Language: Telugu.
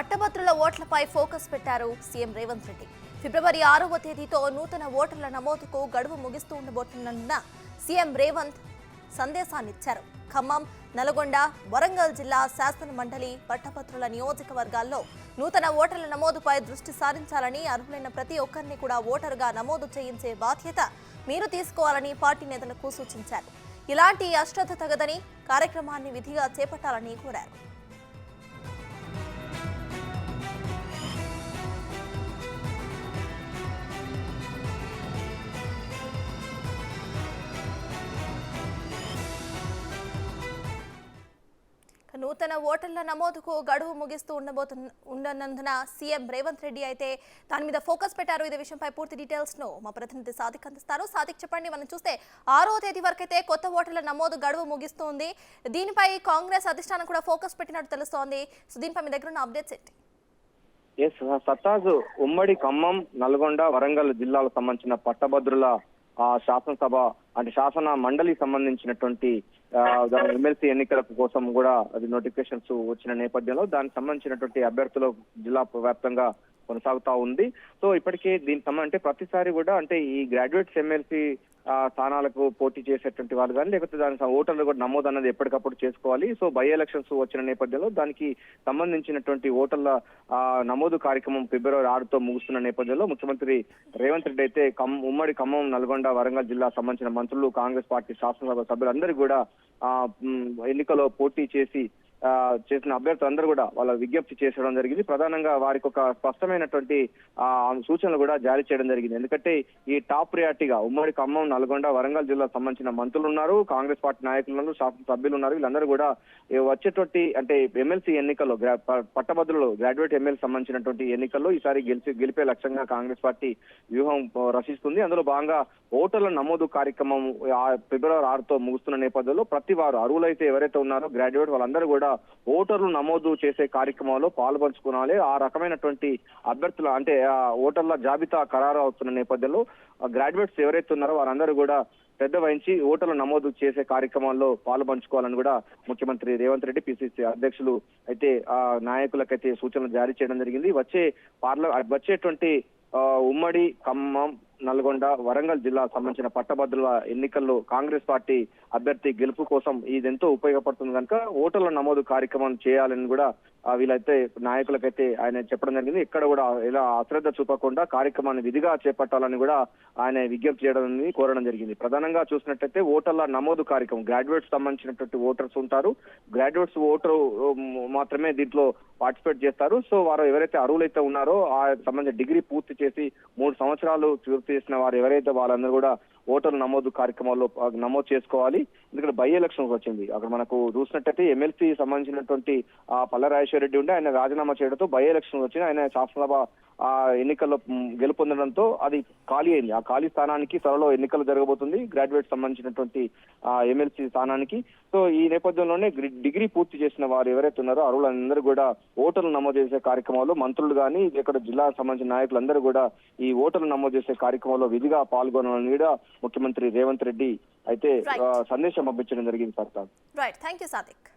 పట్టభద్రుల ఓట్లపై ఫోకస్ పెట్టారు సీఎం రేవంత్ రెడ్డి. ఫిబ్రవరి 6వ తేదీతో నూతన ఓటర్ల నమోదుకు గడువు ముగిస్తూ ఉండబోతున్న సీఎం రేవంత్ సందేశాన్నిచ్చారు. ఖమ్మం, నల్గొండ, వరంగల్ జిల్లా శాసన మండలి పట్టభద్రుల నియోజకవర్గాల్లో నూతన ఓటర్ల నమోదుపై దృష్టి సారించాలని, అర్హులైన ప్రతి ఒక్కరిని కూడా ఓటరుగా నమోదు చేయించే బాధ్యత మీరు తీసుకోవాలని పార్టీ నేతలకు సూచించారు. ఇలాంటి అశ్రద్ధ తగదని, కార్యక్రమాన్ని విధిగా చేపట్టాలని కోరారు. నూతన ఓటర్ల నమోదుకు గడువు ముగిస్తూ ఉండనందున సీఎం రేవంత్ రెడ్డి అయితే దాని మీద ఫోకస్ పెట్టారు. ఇదే విషయంపై పూర్తి డీటెయిల్స్ ను మా ప్రతినిధి సాదిక్ అందిస్తారు. సాదిక్, చెప్పండి. మనం చూస్తే 6వ తేదీ వరకు అయితే కొత్త ఓటర్ల నమోదు గడువు ముగిస్తుంది. దీనిపై కాంగ్రెస్ అధిష్టానం కూడా ఫోకస్ పెట్టినట్టు తెలుస్తోంది. సో దీనిపై మీ దగ్గర ఉన్న అప్డేట్స్ ఏంటి? సత్తాజ్, ఉమ్మడి ఖమ్మం, నల్గొండ, వరంగల్ జిల్లాలకు సంబంధించిన పట్టభద్రుల శాసనసభ అంటే శాసన మండలికి సంబంధించినటువంటి ఎమ్మెల్సీ ఎన్నికల కోసం కూడా అది నోటిఫికేషన్స్ వచ్చిన నేపథ్యంలో దానికి సంబంధించినటువంటి అభ్యర్థులు జిల్లా వ్యాప్తంగా కొనసాగుతా ఉంది. సో ఇప్పటికే దీనికి అంటే ప్రతిసారి కూడా అంటే ఈ గ్రాడ్యుయేట్స్ ఎమ్మెల్సీ స్థానాలకు పోటీ చేసేటువంటి వాళ్ళు కానీ లేకపోతే దానికి ఓటర్లు కూడా నమోదు అన్నది ఎప్పటికప్పుడు చేసుకోవాలి. సో బై ఎలక్షన్స్ వచ్చిన నేపథ్యంలో దానికి సంబంధించినటువంటి ఓటర్ల నమోదు కార్యక్రమం ఫిబ్రవరి 6తో ముగుస్తున్న నేపథ్యంలో ముఖ్యమంత్రి రేవంత్ రెడ్డి అయితే ఉమ్మడి ఖమ్మం, నల్గొండ, వరంగల్ జిల్లా సంబంధించిన మంత్రులు, కాంగ్రెస్ పార్టీ శాసనసభ సభ్యులందరూ కూడా ఎన్నికలో పోటీ చేసిన అభ్యర్థులందరూ కూడా వాళ్ళ విజ్ఞప్తి చేసడం జరిగింది. ప్రధానంగా వారికి ఒక స్పష్టమైనటువంటి సూచనలు కూడా జారీ చేయడం జరిగింది. ఎందుకంటే ఈ టాప్ ప్రియారిటీగా ఉమ్మడి ఖమ్మం, నల్గొండ, వరంగల్ జిల్లాకు సంబంధించిన మంత్రులు ఉన్నారు, కాంగ్రెస్ పార్టీ నాయకులు ఉన్నారు, శాసనసభ్యులు ఉన్నారు. వీళ్ళందరూ కూడా వచ్చేటువంటి అంటే ఎమ్మెల్సీ ఎన్నికల్లో పట్టభద్రులు గ్రాడ్యుయేట్ ఎమ్మెల్సీ సంబంధించినటువంటి ఎన్నికల్లో ఈసారి గెలిపే లక్ష్యంగా కాంగ్రెస్ పార్టీ వ్యూహం రచిస్తుంది. అందులో భాగంగా ఓటర్ల నమోదు కార్యక్రమం ఫిబ్రవరి 6తో ముగుస్తున్న నేపథ్యంలో ప్రతి వారు అర్హులైతే ఎవరైతే ఉన్నారో గ్రాడ్యుయేట్ వాళ్ళందరూ కూడా ఓటర్లు నమోదు చేసే కార్యక్రమంలో పాల్పంచుకోవాలి. ఆ రకమైనటువంటి అభ్యర్థుల అంటే ఓటర్ల జాబితా ఖరారు అవుతున్న నేపథ్యంలో గ్రాడ్యుయేట్స్ ఎవరైతే ఉన్నారో వారందరూ కూడా శ్రద్ధ వహించి ఓటర్లు నమోదు చేసే కార్యక్రమాల్లో పాల్పంచుకోవాలని కూడా ముఖ్యమంత్రి రేవంత్ రెడ్డి, పిసిసి అధ్యక్షులు అయితే నాయకులకైతే సూచనలు జారీ చేయడం జరిగింది. వచ్చేటువంటి ఉమ్మడి ఖమ్మం, నల్గొండ, వరంగల్ జిల్లా సంబంధించిన పట్టభద్రుల ఎన్నికల్లో కాంగ్రెస్ పార్టీ అభ్యర్థి గెలుపు కోసం ఇదెంతో ఉపయోగపడుతుంది కనుక ఓటర్ల నమోదు కార్యక్రమం చేయాలని కూడా వీళ్ళైతే నాయకులకైతే ఆయన చెప్పడం జరిగింది. ఇక్కడ కూడా ఇలా అశ్రద్ధ చూపకుండా కార్యక్రమాన్ని విధిగా చేపట్టాలని కూడా ఆయన విజ్ఞప్తి చేయడం కోరడం జరిగింది. ప్రధానంగా చూసినట్లయితే ఓటర్ల నమోదు కార్యక్రమం గ్రాడ్యుయేట్స్ సంబంధించినటువంటి ఓటర్స్ ఉంటారు. గ్రాడ్యుయేట్స్ ఓటరు మాత్రమే దీంట్లో పార్టిసిపేట్ చేస్తారు. సో వారు ఎవరైతే అర్హులైతే ఉన్నారో ఆ సంబంధించిన డిగ్రీ పూర్తి చేసి 3 సంవత్సరాలు పూర్తి చేసిన వారు ఎవరైతే వాళ్ళందరూ కూడా ఓటర్ల నమోదు కార్యక్రమాల్లో నమోదు చేసుకోవాలి. ఎందుకంటే బై ఎలక్షన్స్ వచ్చింది. అక్కడ మనకు చూసినట్టయితే ఎమ్మెల్సీ సంబంధించినటువంటి పల్లరాజేశ్వర రెడ్డి ఉంటే ఆయన రాజీనామా చేయడంతో బై ఎలక్షన్స్ వచ్చింది. ఆయన శాసనసభ ఎన్నికల్లో గెలుపొందడంతో అది ఖాళీ అయింది. ఆ ఖాళీ స్థానానికి త్వరలో ఎన్నికలు జరగబోతుంది గ్రాడ్యుయేట్ సంబంధించినటువంటి ఎమ్మెల్సీ స్థానానికి. సో ఈ నేపథ్యంలోనే డిగ్రీ పూర్తి చేసిన వారు ఎవరైతే ఉన్నారో అర్హులందరూ కూడా ఓటర్లు నమోదు చేసే కార్యక్రమంలో మంత్రులు కానీ ఇక్కడ జిల్లాకు సంబంధించిన నాయకులందరూ కూడా ఈ ఓటర్లు నమోదు చేసే కార్యక్రమంలో విధిగా పాల్గొనాలని కూడా ముఖ్యమంత్రి రేవంత్ రెడ్డి అయితే సందేశం పంపించడం జరిగింది. Right, thank you Sadiq.